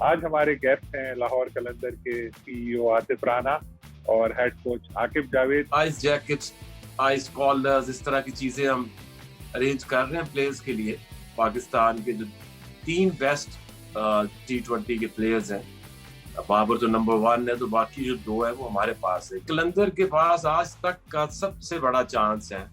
आज हमारे गेस्ट हैं लाहौर कलंदर के सीईओ आतिफ राना और head coach Aqib Javed. Ice jackets, ice collars, इस तरह की चीजें हम अरेंज कर रहे हैं प्लेयर्स के लिए। पाकिस्तान के जो 3 बेस्ट T20 के प्लेयर्स हैं, बाबर तो नंबर 1 है, तो बाकी जो 2 है वो हमारे पास है। कलंदर के पास आज तक का सबसे बड़ा चांस है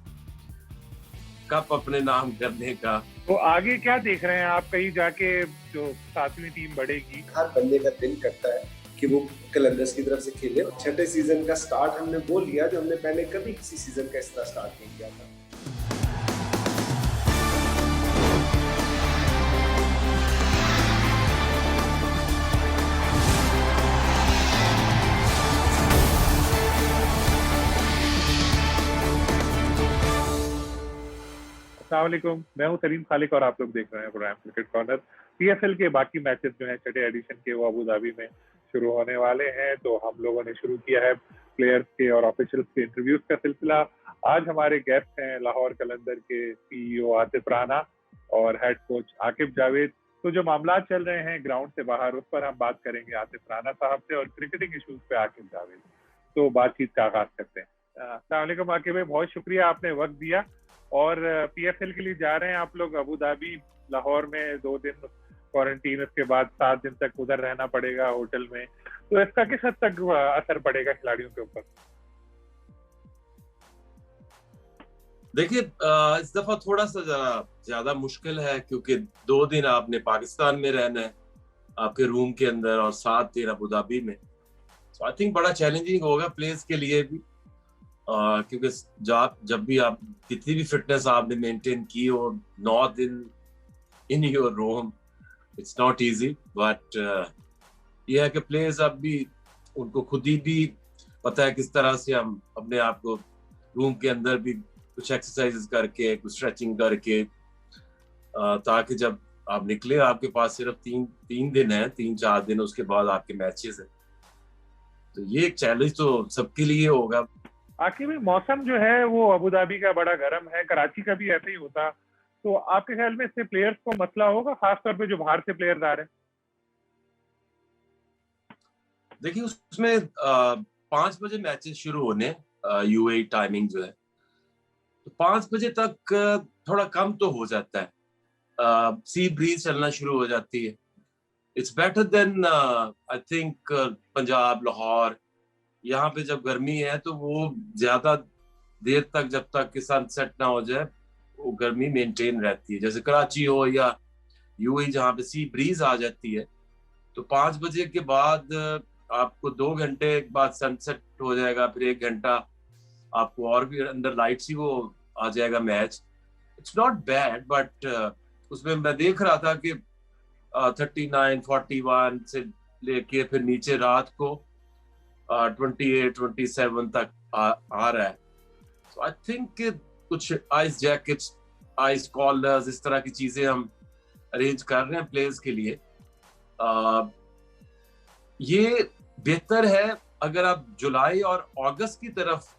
कप अपने नाम करने का। तो आगे क्या देख रहे हैं आप? कहीं जाके जो 7वीं टीम बढ़ेगी, हर बंदे का दिल करता है कि वो कलंदर्स की तरफ से खेले। 6ठे सीजन का स्टार्ट हमने वो लिया जो हमने पहले कभी किसी सीजन का इस तरह स्टार्ट नहीं किया था। अस्सलाम वालेकुम, मैं हूं सलीम खालिक और आप लोग देख रहे हैं प्रोग्राम क्रिकेट कॉर्नर। पीएसएल के बाकी मैचेस जो हैं 6ठे एडिशन के, वो अबू धाबी में शुरू होने वाले हैं। तो हम लोगों ने शुरू किया है प्लेयर्स के और ऑफिशियल्स के इंटरव्यूज का सिलसिला। आज हमारे गेस्ट हैं लाहौर कलंदर के सीईओ आतिफ राना और हेड कोच आकिब जावेद। तो जो मामला चल रहे हैं ग्राउंड से बाहर, उस पर हम बात करेंगे आतिफ राना साहब से, और क्रिकेटिंग इशूज पे आकिब जावेद। तो बातचीत का आगाज करते हैं। अस्सलाम वालेकुम आकिब भाई, बहुत शुक्रिया आपने वक्त दिया। और पीएसएल के लिए जा रहे हैं आप लोग अबू धाबी। लाहौर में 2 दिन क्वारंटीन, उसके बाद 7 दिन तक उधर रहना पड़ेगा होटल में। तो इसका किस हद तक असर पड़ेगा खिलाड़ियों के ऊपर? देखिए, इस दफा थोड़ा सा जरा ज्यादा मुश्किल है, क्योंकि 2 दिन आपने पाकिस्तान में रहना है आपके रूम के अंदर और 7 दिन अबू धाबी में। तो आई थिंक बड़ा चैलेंजिंग होगा प्लेयर्स के लिए भी, क्योंकि जब भी आप कितनी भी फिटनेस आपने मेंटेन की हो, 9 दिन in your room, it's not easy. But यह है कि प्लेयर्स अब भी, उनको खुद ही भी पता है किस तरह से हम अपने आप को रूम के अंदर भी कुछ एक्सरसाइजेस करके, कुछ स्ट्रेचिंग करके, ताकि जब आप निकले आपके पास सिर्फ 3 दिन है, 3-4 दिन, उसके बाद आपके मैचेस है। तो ये एक चैलेंज तो सबके लिए होगा। आखिर में मौसम जो है वो अबू धाबी का बड़ा गर्म है, कराची का भी ऐसे ही होता। तो आपके ख्याल में इससे प्लेयर्स को मसला होगा, खासतौर पे जो बाहर से प्लेयर्स आ रहे हैं? देखिए, उसमें 5 बजे मैचेस शुरू होने, यूएई टाइमिंग जो है, तो 5 बजे तक थोड़ा कम तो हो जाता है, सी ब्रीज चलना शुरू हो जाती है। It's better than I think Punjab, Lahore. यहाँ पे जब गर्मी है तो वो ज्यादा देर तक, जब तक कि सनसेट ना हो जाए, वो गर्मी मेंटेन रहती है। जैसे कराची हो या यूएई, जहाँ पे सी ब्रीज आ जाती है, तो 5 बजे के बाद आपको 2 घंटे बाद सनसेट हो जाएगा, फिर 1 घंटा आपको और भी अंदर लाइट सी वो आ जाएगा match. It's not bad, but उसमें मैं देख रहा था कि 39, 41 से लेके फिर नीचे रात को 28, 27 तक आ रहा है। तो आई थिंक कुछ आइस जैकेट्स, आइस कॉलर्स, इस तरह की चीजें हम अरेंज कर रहे हैं प्लेयर्स के लिए। ये बेहतर है अगर आप जुलाई और अगस्त की तरफ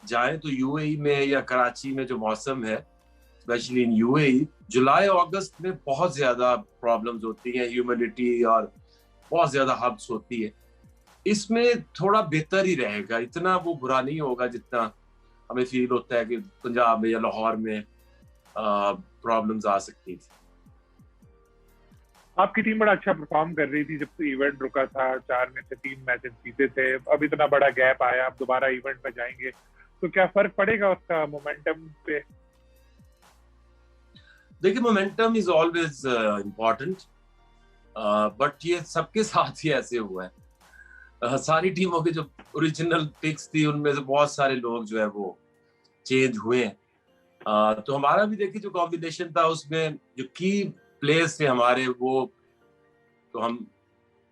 जाएं, तो यूएई में या कराची में जो मौसम है, स्पेशली इन यूएई, जुलाई और अगस्त में बहुत ज्यादा प्रॉब्लम्स होती हैं, ह्यूमिडिटी और बहुत ज्यादा हब्स होती है। इसमें थोड़ा बेहतर ही रहेगा, इतना वो बुरा नहीं होगा जितना हमें फील होता है कि पंजाब में या लाहौर में प्रॉब्लम्स आ सकती थी। आपकी टीम बड़ा अच्छा परफॉर्म कर रही थी जब से इवेंट रुका था, 4 में से 3 मैचेस जीते थे। अब इतना बड़ा गैप आया, अब दोबारा इवेंट में जाएंगे, तो क्या फर्क पड़ेगा उसका मोमेंटम पे? देखिए, momentum is always important, but ये सबके साथ ही ऐसे हुआ है। सारी टीमों की जो ओरिजिनल पिक्स थी, उनमें से बहुत सारे लोग जो है वो चेंज हुए हैं। तो हमारा भी देखिए जो कॉम्बिनेशन था, उसमें जो की प्लेयर्स थे हमारे, वो तो हम,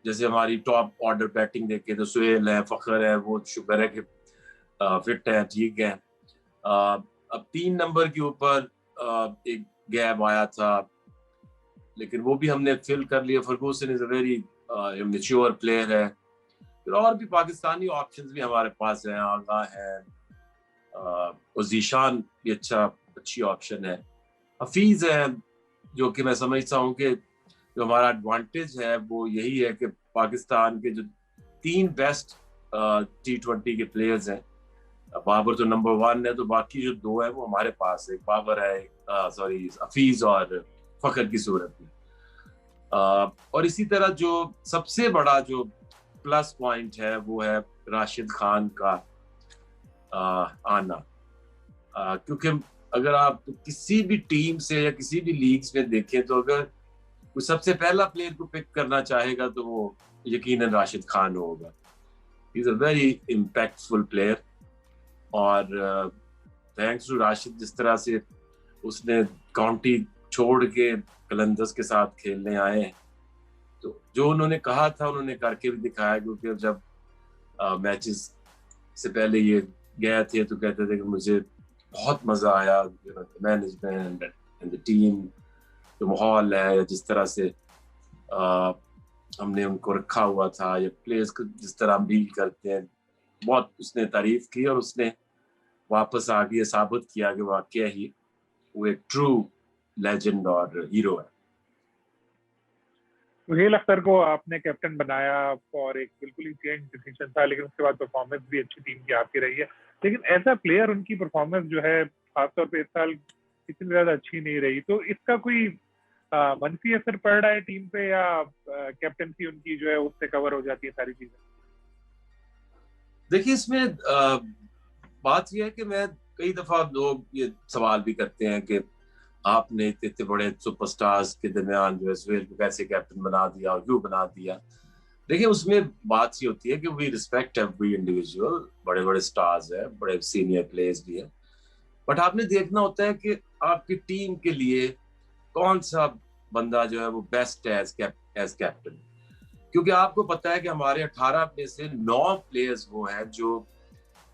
जैसे हमारी टॉप ऑर्डर बैटिंग देखे तो सुहेल है, फखर है, वो शुक्र है कि फिट है, ठीक है। अब 3 नंबर के ऊपर एक गैप आया था, लेकिन वो भी हमने फिल कर लिया। Ferguson is a very mature player है। फिर और भी पाकिस्तानी ऑप्शंस भी हमारे पास हैं, आगा है, ज़ीशान भी अच्छी ऑप्शन है, हफीज है, जो कि मैं समझता हूँ कि जो हमारा एडवांटेज है वो यही है कि पाकिस्तान के जो 3 बेस्ट T20 के प्लेयर्स हैं, बाबर तो नंबर 1 है, तो बाकी जो 2 है वो हमारे पास है। बाबर है, हफीज और फखर की सूरत में। और इसी तरह जो सबसे बड़ा जो प्लस पॉइंट है वो है राशिद खान का आना। क्योंकि अगर आप किसी भी टीम से या किसी भी लीग्स में देखें तो अगर कोई सबसे पहला प्लेयर को पिक करना चाहेगा तो वो यकीनन राशिद खान होगा। He is a very impactful player और थैंक्स टू राशिद, जिस तरह से उसने काउंटी छोड़ के कलंदर्स के साथ खेलने आए हैं, तो जो उन्होंने कहा था उन्होंने करके भी दिखाया। क्योंकि जब मैचेस से पहले ये गए थे तो कहते थे कि मुझे बहुत मजा आया, मैनेजमेंट एंड द टीम, जो माहौल है, जिस तरह से हमने उनको रखा हुआ था, या प्लेयर्स को जिस तरह हम डील करते हैं, बहुत उसने तारीफ की। और उसने वापस आके साबित किया कि वाकई ही वो एक ट्रू लेजेंड और हीरो है। सुहेल अख्तर को आपने कैप्टन बनाया और एक बिल्कुल ही चेंज डिसीजन था, लेकिन उसके बाद परफॉर्मेंस भी अच्छी टीम की आपकी रही है। लेकिन एज अ प्लेयर उनकी परफॉर्मेंस जो है खासतौर पे इस साल इतनी ज्यादा अच्छी नहीं रही, तो इसका कोई मनफी असर पड़ रहा है टीम पे, या कैप्टनसी उनकी जो है उससे कवर हो जाती है सारी चीजें? देखिए, इसमें बात यह है कि मैं कई दफा लोग ये सवाल भी करते हैं कि आपने इतने बड़े सुपरस्टार्स के दरमियान जो है सुहेल को कैसे कैप्टन बना दिया और क्यों बना दिया। देखिए, उसमें बात सी होती है कि वी रिस्पेक्ट एवरी इंडिविजुअल, बड़े बड़े स्टार्स है, बड़े सीनियर प्लेयर्स भी है, बट आपने देखना होता है कि आपकी टीम के लिए कौन सा बंदा जो है वो बेस्ट है एज कैप्टन। क्योंकि आपको पता है कि हमारे 18 में से 9 प्लेयर्स वो हैं जो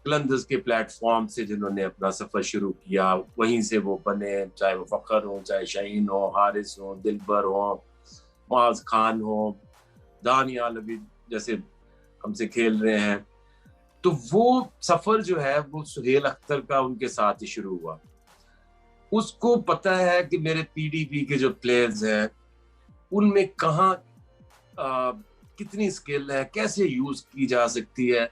कलंदर्स के प्लेटफॉर्म से जिन्होंने अपना सफर शुरू किया, वहीं से वो बने, चाहे वो फखर हो, चाहे शाहीन हो, हारिस हो, दिलबर हो, मुआज खान हो, दानियाल अभी जैसे हमसे खेल रहे हैं। तो वो सफर जो है वो सुहेल अख्तर का उनके साथ ही शुरू हुआ। उसको पता है कि मेरे पीडीपी के जो प्लेयर्स हैं उनमें कहाँ कितनी स्किल है, कैसे यूज की जा सकती है।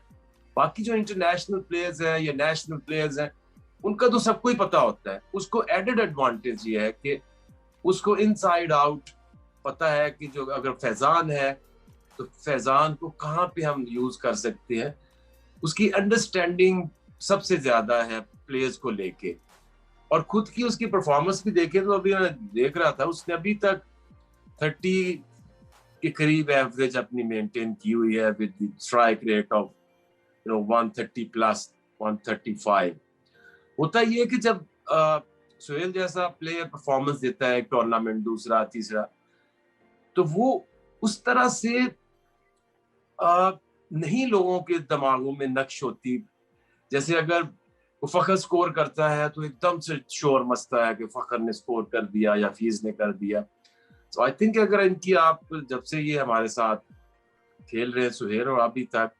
बाकी जो इंटरनेशनल प्लेयर्स हैं या नेशनल प्लेयर्स हैं उनका तो सबको ही पता होता है। उसको एडेड एडवांटेज ये है कि उसको इनसाइड आउट पता है कि जो अगर फैजान है तो फैजान को कहाँ पे हम यूज कर सकते हैं। उसकी अंडरस्टैंडिंग सबसे ज्यादा है प्लेयर्स को लेके। और खुद की उसकी परफॉर्मेंस भी देखे तो अभी मैं देख रहा था, उसने अभी तक 30 के करीब एवरेज अपनी मेंटेन की हुई है with strike rate of 130 plus 135। होता ये है कि जब सुहेल जैसा प्लेयर परफॉर्मेंस देता है टूर्नामेंट दूसरा तीसरा, तो वो उस तरह से नहीं लोगों के दिमागों में नक्श होती। जैसे अगर वो फखर स्कोर करता है तो एकदम से शोर मचता है कि फखर ने स्कोर कर दिया या फीस ने कर दिया। तो आई थिंक अगर इनकी आप जब से ये हमारे साथ खेल रहे हैं सुहेल, और अभी तक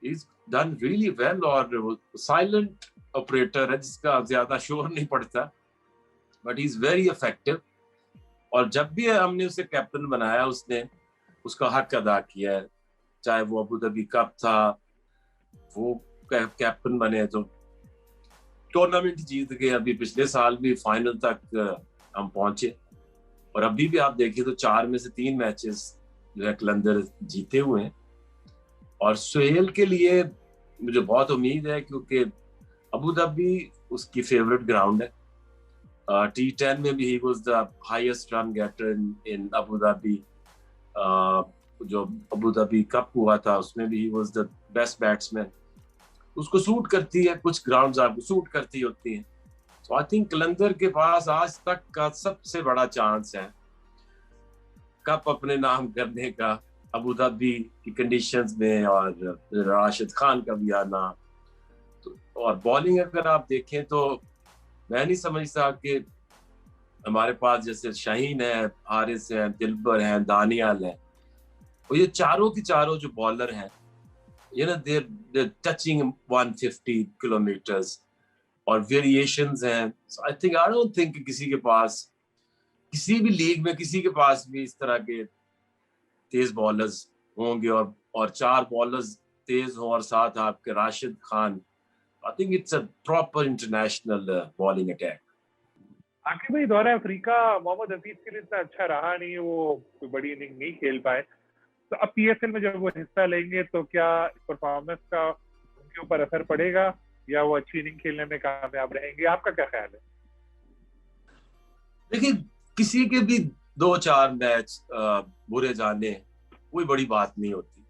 he's done really well, और साइलेंट ऑपरेटर है जिसका ज्यादा शोर नहीं पड़ता, but he is very effective. और जब भी हमने उसे कैप्टन बनाया उसने उसका हक अदा किया है। चाहे वो अबू धाबी कप था, वो कैप्टन बने तो टूर्नामेंट जीत गए। अभी पिछले साल भी फाइनल तक हम पहुंचे, और अभी भी आप देखिए तो 4 में से 3 मैचेस जो है कलंदर जीते हुए हैं। और सुहेल के लिए मुझे बहुत उम्मीद है क्योंकि अबू धाबी उसकी फेवरेट ग्राउंड है। T10 में भी he was the highest run getter in Abu Dhabi. जो अबू धाबी कप हुआ था उसमें भी he was the best batsman। उसको सूट करती है, कुछ ग्राउंड्स आपको सूट करती होती हैं। तो आई थिंक कलंदर के पास आज तक का सबसे बड़ा चांस है कप अपने नाम करने का अबू धाबी की कंडीशंस में, और राशिद खान का भी आना। तो और बॉलिंग अगर आप देखें तो मैं नहीं समझता कि हमारे पास जैसे शाहीन है, हारिस है, दिलबर है, दानियाल है, और ये चारों की चारों जो बॉलर हैं they're touching 150 किलोमीटर्स और वेरिएशंस हैं। So I don't think किसी के पास किसी भी लीग में किसी के पास भी इस तरह के तेज बॉलर्स होंगे और 4 बॉलर्स तेज हों और साथ आपके Rashid Khan, I think it's a proper international bowling attack. आखिर भाई दौरा अफ्रीका मोहम्मद हफीज के लिए इतना अच्छा रहा नहीं, वो कोई बड़ी इनिंग नहीं खेल पाए, तो अब पीएसएल में जब वो हिस्सा लेंगे तो क्या परफॉर्मेंस का उनके ऊपर असर पड़ेगा या वो अच्छी इनिंग खेलने में कामयाब रहेंगे? आपका क्या ख्याल है? देखिए, किसी के भी 2-4 मैच बुरे जाने कोई बड़ी बात नहीं होती,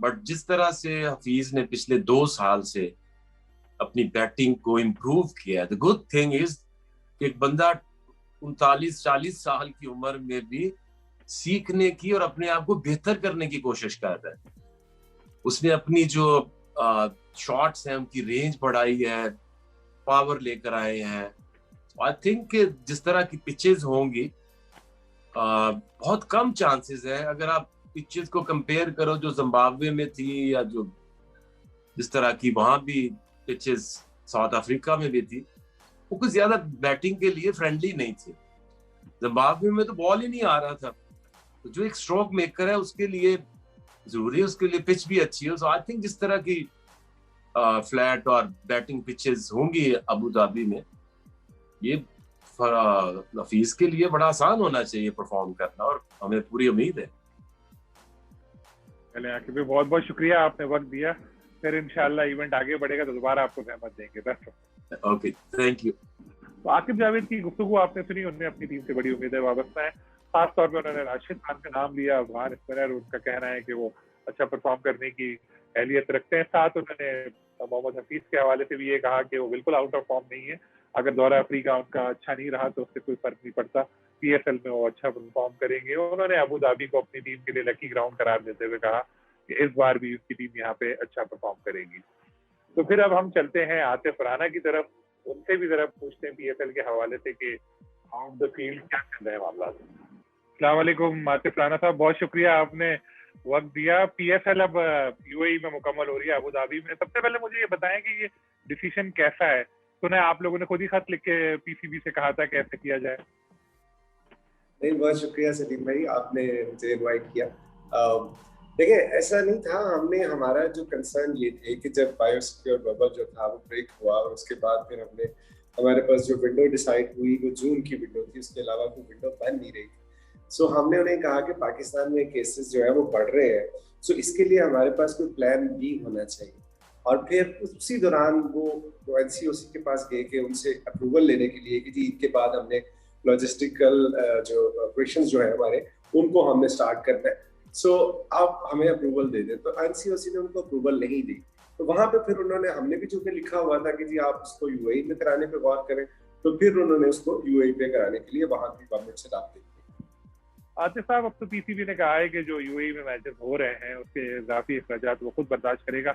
बट जिस तरह से हफीज ने पिछले 2 साल से अपनी बैटिंग को इम्प्रूव किया, द गुड थिंग इज कि एक बंदा 39-40 साल की उम्र में भी सीखने की और अपने आप को बेहतर करने की कोशिश कर रहा है। उसने अपनी जो शॉट्स हैं उनकी रेंज बढ़ाई है, पावर लेकर आए हैं। आई थिंक जिस तरह की पिचेस होंगी, बहुत कम चांसेस है, अगर आप पिचेस को कंपेयर करो जो जिम्बाब्वे में थी या जो जिस तरह की वहां भी पिचेस साउथ अफ्रीका में भी थी, वो कुछ ज्यादा बैटिंग के लिए फ्रेंडली नहीं थी। जिम्बाब्वे में तो बॉल ही नहीं आ रहा था, तो जो एक स्ट्रोक मेकर है उसके लिए जरूरी है उसके लिए पिच भी अच्छी हो। सो आई थिंक जिस तरह की फ्लैट और बैटिंग पिचेस होंगी अबू धाबी में, ये हफीज के लिए बड़ा आसान होना चाहिए परफॉर्म करना, और हमें पूरी उम्मीद है। चले आकिब भाई, बहुत बहुत शुक्रिया, आपने वक्त दिया। फिर इंशाल्लाह इवेंट आगे बढ़ेगा तो दोबारा आपको सहमत देंगे। बस ओके, थैंक यू। तो आकिब जावेद की गुफ्तगू आपने सुनी, उन्हें अपनी टीम से बड़ी उम्मीदें वाबस्ता है। खास तौर पर उन्होंने राशिद खान का नाम लिया, अफगान स्पिनर, उनका कहना है कि वो अच्छा परफॉर्म करने की अहलियत रखते हैं। साथ उन्होंने मोहम्मद हफीज के हवाले से भी ये कहा कि वो बिल्कुल आउट ऑफ फॉर्म नहीं है, अगर दौरा अफ्रीका उनका अच्छा नहीं रहा तो उससे कोई फर्क नहीं पड़ता, पीएसएल में वो अच्छा परफॉर्म करेंगे। उन्होंने अबू धाबी को अपनी टीम के लिए लकी ग्राउंड करार देते हुए कहा कि इस बार भी उसकी टीम यहाँ पे अच्छा परफॉर्म करेगी। तो फिर अब हम चलते हैं आतिफ राना की तरफ, उनसे भी जरा पूछते हैं पीएसएल के हवाले से कि ऑफ द फील्ड क्या चल रहे हैं मामला। अस्सलाम वालेकुम आतिफ राना साहब, बहुत शुक्रिया आपने वक्त दिया। पीएसएल अब यूएई में मुकम्मल हो रही है, अबू धाबी में। सबसे पहले मुझे ये बताएं कि ये डिसीजन कैसा है? सुना है आप लोगों ने खुद ही खत लिख के पीसीबी से कहा था कैसे किया जाए। नहीं, बहुत शुक्रिया सलीम भाई, आपने मुझे इनवाइट किया। देखिए, ऐसा नहीं था, हमने हमारा जो कंसर्न ये थे कि जब बायोसिक्योर बबल जो था वो ब्रेक हुआ और उसके बाद फिर हमारे पास जो विंडो डिसाइड हुई वो जून की विंडो थी, उसके अलावा कोई विंडो बन नहीं रही थी। सो हमने उन्हें कहा कि पाकिस्तान में केसेस जो है वो बढ़ रहे हैं, सो इसके लिए हमारे पास कोई प्लान बी होना चाहिए। और फिर उसी दौरान वो एनसीओसी के पास गए कि उनसे अप्रूवल लेने के लिए कि जी ईद के बाद हमने लॉजिस्टिकल जो ऑपरेशंस जो है हमारे, उनको हमने स्टार्ट करना है, सो आप हमें अप्रूवल दे दें। तो एनसीओसी ने उनको अप्रूवल नहीं दी, तो वहां पे फिर हमने भी चूंकि लिखा हुआ था कि जी आप उसको यूएई में कराने पे गौर करें, तो फिर उन्होंने उसको यूएई पे कराने के लिए वहां की गवर्नमेंट से राब्ते किए। आतिफ साहब, अब तो पीसीबी ने कहा है कि जो यूएई में मैचेस हो रहे हैं उसके इजाफी अखराजात वो खुद बर्दाश्त करेगा,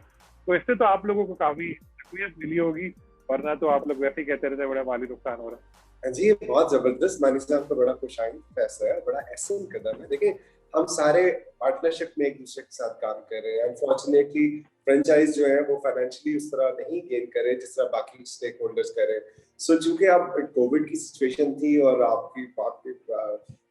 तो इससे तो आप लोगों को काफी तकलीफ मिली होगी, वरना तो आप लोग वैसे ही कहते रहते बड़ा माली नुकसान हो रहा है। जी, ये बहुत जबरदस्त मानी साहब का बड़ा खुशाइन फैसला है, बड़ा अहसन कदम है। देखिए, हम सारे पार्टनरशिप में एक दूसरे के साथ काम कर रहे हैं। अनफॉर्चुनेटली फ्रेंचाइज जो है वो फाइनेंशियली उस तरह नहीं गेन करे जिस तरह बाकी स्टेक होल्डर्स कर रहे हैं। सो चूंकि अब कोविड की सिचुएशन थी और आपकी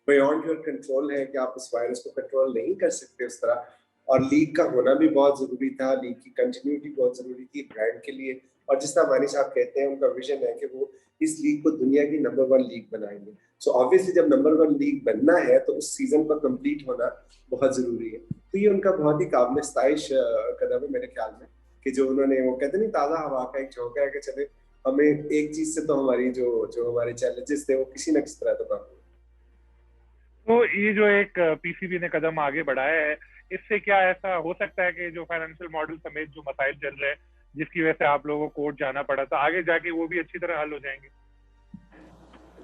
बियॉन्ड योर कंट्रोल है कि आप इस वायरस को कंट्रोल नहीं कर सकते उस तरह, और लीग का होना भी बहुत जरूरी था, लीग की कंटिन्यूटी बहुत जरूरी थी ब्रांड के लिए। और जिस तरह मानी साहब कहते हैं, उनका विजन है कि वो इस लीग को दुनिया की नंबर 1 लीग बनाएंगे। सो ऑब्वियसली जब नंबर 1 लीग बनना है तो उस सीजन का कंप्लीट होना बहुत जरूरी है। तो ये उनका बहुत ही काबिल इस्ताइश कदम है मेरे ख्याल में, कि जो उन्होंने, वो कहते नहीं, ताज़ा हवा का एक झोंका है कि चले हमें एक चीज से तो हमारी जो हमारे चैलेंजेस थे वो किसी न किसी तरह तो कम हुए। तो ये जो एक पीसीबी ने कदम आगे बढ़ाया है, इससे क्या ऐसा हो सकता है कि जो फाइनेंशियल मॉडल समेत जो मसाइल चल रहे हैं जिसकी वजह से आप लोगों को कोर्ट जाना पड़ा था, आगे जाके वो भी अच्छी तरह हल हो जाएंगे?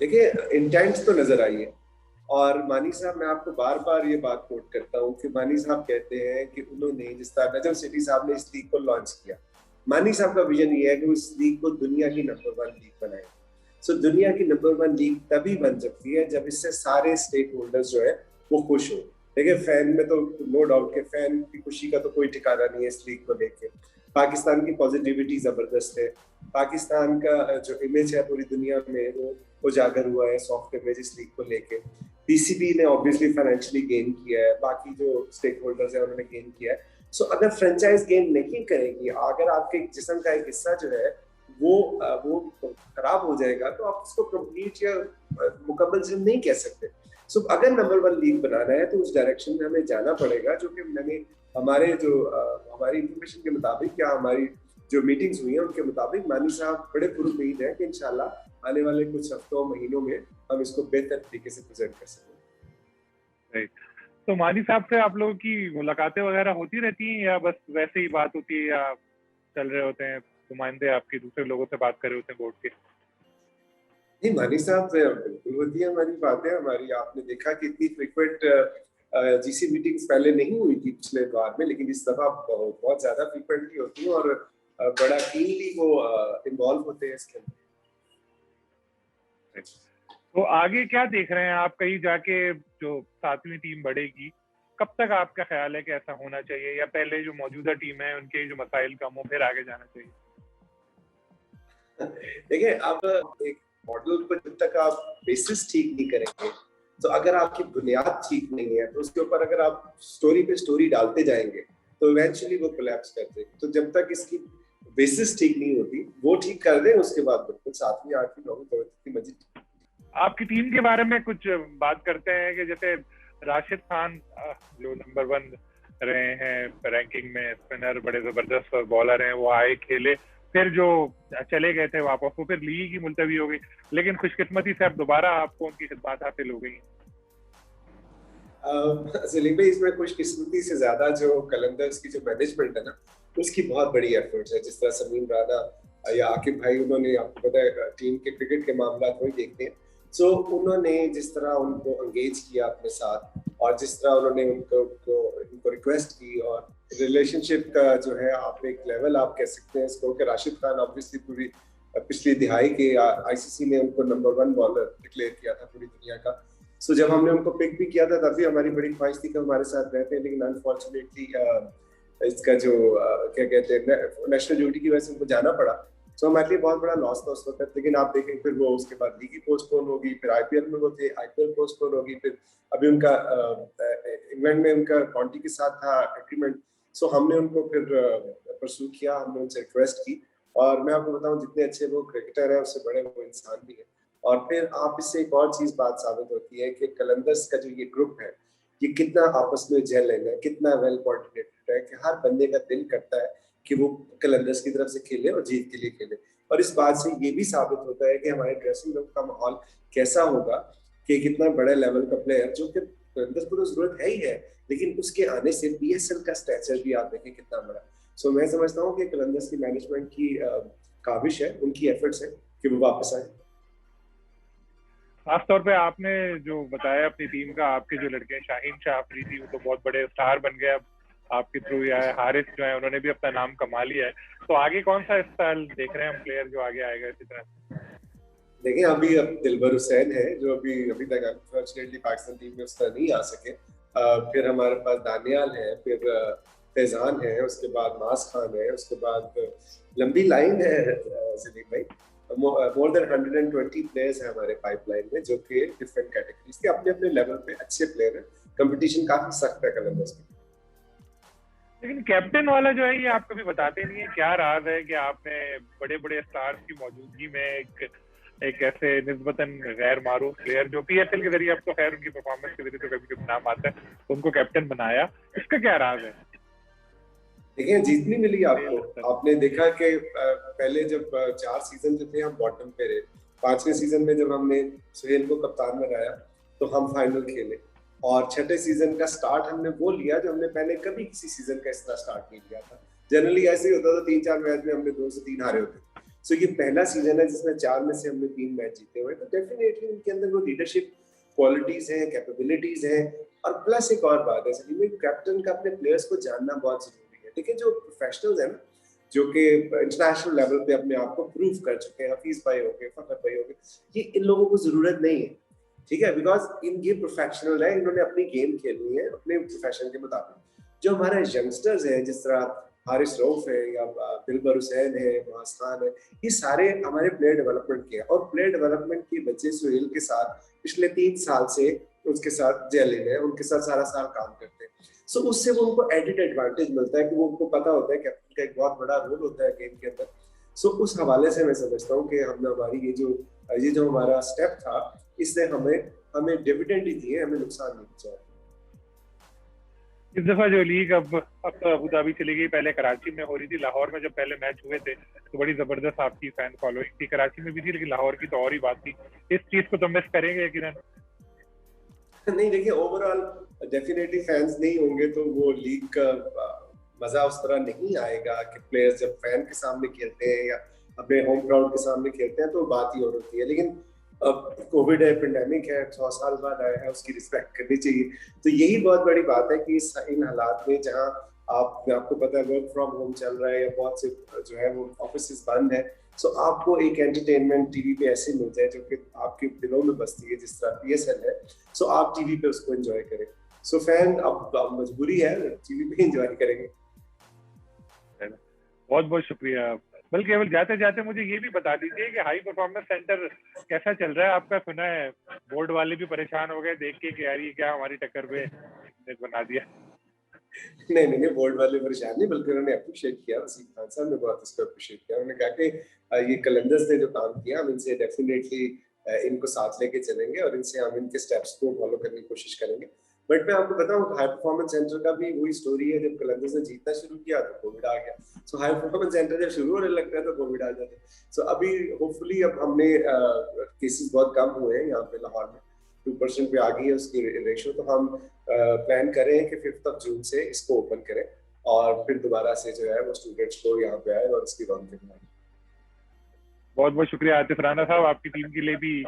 देखिए, इंटेंट तो नजर आई है, और मानी साहब, मैं आपको बार बार ये बात कोट करता हूँ कि मानी साहब कहते हैं कि उन्होंने, जिस तरह नजम सिटी साहब ने इस लीग को लॉन्च किया, मानी साहब का विजन ये है कि उस लीग को दुनिया की नंबर 1 लीग बनाए। सो दुनिया की नंबर 1 लीग तभी बन सकती है जब इससे सारे स्टेक होल्डर्स जो है वो खुश हो। देखिए, फैन में तो नो डाउट के फैन की खुशी का तो कोई ठिकाना नहीं है इस लीग को लेके, पाकिस्तान की पॉजिटिविटी जबरदस्त है, पाकिस्तान का जो इमेज है पूरी दुनिया में वो उजागर हुआ है सॉफ्ट इमेज इस लीग को लेके। पीसीबी ने ऑब्वियसली फाइनेंशियली गेन किया है, बाकी जो स्टेक होल्डर्स है उन्होंने गेन किया है। सो अगर फ्रेंचाइज गेन नहीं करेगी, अगर आपके जिस्म का एक हिस्सा जो है वो खराब हो जाएगा, तो आप उसको कंप्लीट या मुकम्मल जिम नहीं कह सकते। सो अगर नंबर 1 लीग बनाना है तो उस डायरेक्शन में हमें जाना पड़ेगा, जो कि मैंने हमारे जो हमारी इंफॉर्मेशन के मुताबिक या हमारी जो मीटिंग्स हुई हैं उनके मुताबिक मानी साहब बड़े पुरुद है कि इंशाल्लाह आने वाले कुछ हफ्तों महीनों में हम इसको बेहतर तरीके से प्रेजेंट कर सकें। तो मानी साहब से आप लोगों की मुलाकातें वगैरह होती रहती हैं या बस वैसे ही बात होती है, या चल रहे होते हैं नुमाइंदे आपके दूसरे लोगों से बात कर रहे होते हैं बोर्ड के? नहीं, मानी साहब से बिल्कुल होती है हमारी बातें। हमारी आपने देखा कि इतनी फ्रीक्वेंट जीसी मीटिंग्स पहले नहीं हुई थी पिछले बार में, लेकिन इस दफा बहुत ज्यादा फ्रीक्वेंटली होती है और बड़ा कीनली वो इन्वॉल्व होते हैं इसके अंदर। तो आगे क्या देख रहे हैं आप? कहीं जाके जो 7वीं टीम बढ़ेगी, कब तक आपका ख्याल है कि ऐसा होना चाहिए, या पहले जो मौजूदा टीम है उनके जो मसाइल कम हो फिर आगे जाना चाहिए? देखिए, अब एक मॉडल को जब तक आप बेसिस ठीक नहीं करेंगे, तो अगर आपकी बुनियाद ठीक नहीं है तो उसके ऊपर अगर आप स्टोरी पे स्टोरी डालते जाएंगे तो इवेंचुअली वो कोलैप्स कर देगी। तो जब तक इसकी बेसिस ठीक नहीं होती, वो ठीक कर दें, उसके बाद बिल्कुल 7वीं 8वीं 9वीं 10वीं मजीद। आपकी टीम के बारे में कुछ बात करते हैं कि जैसे राशिद खान जो नंबर 1 रहे हैं रैंकिंग में, स्पिनर बड़े जबरदस्त बॉलर हैं, वो आए खेले, फिर जो चले गए थे वापस, वो फिर लीग की मुलतवी हो गई, लेकिन खुशकिस्मती से अब दोबारा आपको उनकी खिदमत हासिल हो गई हैं। सलीम भाई, इसमें खुशकिस्मती से ज्यादा जो कलंदर्स की जो मैनेजमेंट है ना, उसकी बहुत बड़ी एफर्ट्स है। जिस तरह समीम राना या आकिब भाई, उन्होंने, आपको पता है टीम के क्रिकेट के मामला वही देखते हैं, सो उन्होंने जिस तरह उनको एंगेज किया अपने साथ और जिस तरह उन्होंने उनको रिक्वेस्ट की, और रिलेशनशिप का जो है आप एक लेवल आप कह सकते हैं इसको कि राशिद खान ऑब्वियसली पूरी पिछली दिहाई के आईसीसी ने उनको नंबर 1 बॉलर डिक्लेयर किया था पूरी दुनिया का। सो जब हमने उनको पिक भी किया था तब भी हमारी बड़ी ख्वाहिश थी कि हमारे साथ रहते हैं, लेकिन अनफॉर्चुनेटली इसका जो क्या कहते हैं नेशनल ड्यूटी की वजह से उनको जाना पड़ा। सो हमारे लिए बहुत बड़ा लॉस था उस वक्त। लेकिन आप देखें फिर वो उसके बाद लीग ही पोस्टपोन होगी, फिर आईपीएल में वो थे, आईपीएल पोस्टपोन होगी, फिर अभी उनका इंग्लैंड में उनका काउंटी के साथ था एग्रीमेंट। सो हमने उनको फिर परसू किया, हमने उनसे रिक्वेस्ट की, और मैं आपको बताऊं जितने अच्छे वो क्रिकेटर है उससे बड़े वो इंसान भी है। और फिर आप इससे एक और चीज बात साबित होती है कि कलंदर्स का जो ये ग्रुप है ये कितना आपस में जेल है, कितना वेल कोऑर्डिनेटेड है, कि हर बंदे का दिल करता है कि वो कलंदर्स की तरफ से खेले और जीत के लिए खेले। और इस बात से ये भी साबित होता है कि हमारे ड्रेसिंग रूम का माहौल कैसा होगा, कि कितना बड़े लेवल का प्लेयर, जो कि कलंदर्स को तो जरूरत है ही है, लेकिन उसके आने से पीएसएल का स्टेचर भी आप देखें कितना बड़ा। सो मैं समझता हूँ कि कलंदर्स की मैनेजमेंट की काबिश है, उनकी एफर्ट्स है कि वो वापस आए। खासतौर पे आपने जो बताया अपनी टीम का, आपके जो लड़के हैं शाहीन शाह अफरीदी, वो तो बहुत बड़े स्टार बन गए, अब आपके थ्रू ही आए। हारिस जो है उन्होंने भी अपना नाम कमा लिया है, तो आगे कौन सा स्टाइल देख रहे हैं हम प्लेयर जो आगे आएगा इसी तरह? देखिए, अभी अब दिलबर हुसैन है जो अभी तक अनफॉर्चुनेटली पाकिस्तान टीम में उस तरह नहीं आ सके। फिर हमारे पास दानियाल है, फिर फैजान है, उसके बाद मास खान है, उसके बाद लंबी लाइन है सलीम भाई। मोर देन 120 प्लेयर्स हैं हमारे पाइपलाइन में, जो कि डिफरेंट कैटेगरीज के अपने अपने लेवल पे अच्छे प्लेयर हैं। कंपटीशन काफी सख्त है कलंदर्स में। लेकिन कैप्टन वाला जो है ये आप कभी बताते नहीं है, क्या राज है कि आपने बड़े बड़े स्टार्स की मौजूदगी में एक ऐसे निस्बतन गैर मारूफ प्लेयर, जो पीएसएल के जरिए, अब तो खैर उनकी परफॉर्मेंस के जरिए तो कभी कभी नाम आता है, उनको कैप्टन बनाया, इसका क्या राज है? देखिए, जीतनी मिली आपको। आपने देखा कि पहले जब 4 सीजन जो थे हम बॉटम पे रहे, 5वें सीजन में जब हमने सुहेल को कप्तान बनाया तो हम फाइनल खेले, और 6ठे सीजन का स्टार्ट हमने वो लिया जो हमने पहले कभी किसी सीजन का इस तरह स्टार्ट नहीं लिया था। जनरली ऐसे ही होता था, 3-4 मैच में हमने 2 से 3 हारे होते। सो ये पहला सीजन है जिसमें 4 में से हमने 3 मैच जीते हुए, तो डेफिनेटली उनके अंदर वो लीडरशिप क्वालिटीज हैं, कैपेबिलिटीज हैं। और प्लस एक और बात है सलीम, कैप्टन का अपने प्लेयर्स को जानना बहुत जरूरी है। देखिए, जो प्रोफेशनल्स हैं ना, जो कि इंटरनेशनल लेवल पे अपने आप को प्रूव कर चुके हैं, हफीज भाई हो गए, फखर भाई हो गए, ये इन लोगों को जरूरत नहीं है, ठीक है, बिकॉज इन ये प्रोफेशनल है, इन्होंने अपनी गेम खेलनी है अपने प्रोफेशन के मुताबिक। जो हमारे यंगस्टर्स हैं, जिस तरह हारिस रऊफ है या दिलबर हुसैन है, मुआज खान है, ये सारे हमारे प्लेयर डेवलपमेंट के हैं। और प्लेयर डेवलपमेंट के बच्चे सुहेल के साथ पिछले 3 साल से उसके साथ जेलिन है, उनके साथ सारा साल काम करते हैं। सो उससे वो उनको एडिड एडवांटेज मिलता है कि वो उनको पता होता है कैप्टन का एक बहुत बड़ा रोल होता है गेम के अंदर। सो उस हवाले से मैं समझता हूँ कि हमने हमारी ये जो हमारा स्टेप था, इससे हमें डिविडेंड ही दिए, हमें नुकसान नहीं पहुंचा। इस दफा जो लीग अब तो अबू धाबी चली गई, पहले कराची में हो रही थी। लाहौर में जब पहले मैच हुए थे तो बड़ी जबरदस्त आपकी फैन फॉलोइंग थी, कराची में भी थी, लेकिन लाहौर की तो और ही बात थी। इस चीज को तो मिस करेंगे यकीनन। नहीं देखिए, ओवरऑल डेफिनेटली फैंस नहीं होंगे तो वो लीग का मजा उस तरह नहीं आएगा कि प्लेयर्स जब फैन के सामने खेलते हैं या अपने होम क्राउड के सामने खेलते हैं तो बात ही और होती है। लेकिन अब कोविड है, पेंडेमिक है, 100 साल बाद आया है, उसकी रिस्पेक्ट करनी चाहिए। तो यही बहुत बड़ी बात है कि इन हालात में जहाँ आपको पता है वर्क फ्रॉम होम चल रहा है या बहुत से जो है वो ऑफिस बंद है, सो आपको एक एंटरटेनमेंट टीवी पे ऐसे मिल जाए जो कि आपके दिलों में बसती है, जिस तरह पीएसएल है। सो आप टीवी पे उसको एंजॉय करें। सो फैन अब मजबूरी है, टीवी पे एंजॉय करेंगे। बहुत बहुत शुक्रिया। बल्कि केवल जाते जाते मुझे ये भी बता दीजिए कि हाई परफॉर्मेंस सेंटर कैसा चल रहा है आपका। सुना है बोर्ड वाले भी परेशान हो गए देख के कि यार ये क्या हमारी टक्कर पे बना दिया। नहीं, बोर्ड वाले परेशान नहीं, बल्कि उन्होंने अप्रिशिएट किया। वसीम खान साहब ने बहुत इसको अप्रिशिएट किया। उन्होंने कहा कि ये कलंदर्स ने जो काम किया, हम इनसे डेफिनेटली इनको साथ लेके चलेंगे और इनसे हम इनके स्टेप्स को फॉलो करने की कोशिश करेंगे। बट मैं आपको बताऊं, हाई परफॉर्मेंस सेंटर का भी वही स्टोरी है। जब कलंदर्स ने जीतना शुरू किया तो कोविड आ गया। सो हाई परफॉर्मेंस सेंटर जब शुरू होने लगता है तो कोविड आ जाता है। सो अभी होपफुली अब हमने केसेस बहुत कम हुए हैं यहाँ पे लाहौर में, 2% पे आ गई है उसकी रेशियो। तो हम प्लान कर रहे हैं कि 5 जून से इसको ओपन करें और फिर दोबारा से जो है वो स्टूडेंट्स को यहाँ पे आए और इसकी रौनक दिखाएं। बहुत बहुत शुक्रिया आतिफ राना साहब, आपकी टीम के लिए भी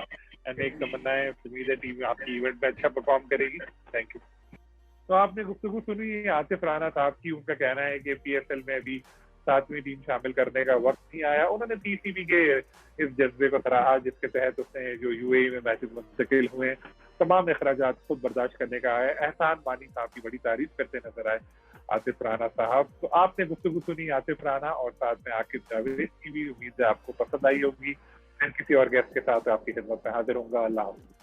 अनेक तमन्नाएं। उम्मीद है टीम आपकी इवेंट में अच्छा परफॉर्म करेगी। Thank you. तो आपने गुफ्तगू सुनी आतिफ राना साहब की। उनका कहना है कि पीएसएल में अभी 7वीं टीम शामिल करने का वक्त नहीं आया। उन्होंने पीसीबी के इस जज्बे को सराहा जिसके तहत उसने जो यूएई में मैचेस मुंतकिल हुए तमाम अखराजात खुद बर्दाश्त करने का है। एहसान मानी साहब की बड़ी तारीफ करते नजर आए आतिफ राना साहब। तो आपने गुफ्तगू सुनी आतिफ राना और साथ में आकिब जावेद की भी। उम्मीद है आपको पसंद आई होगी। मैं किसी और गेस्ट के साथ आपकी खिदमत में हाजिर होऊंगा। अल्लाह हाफ़िज़।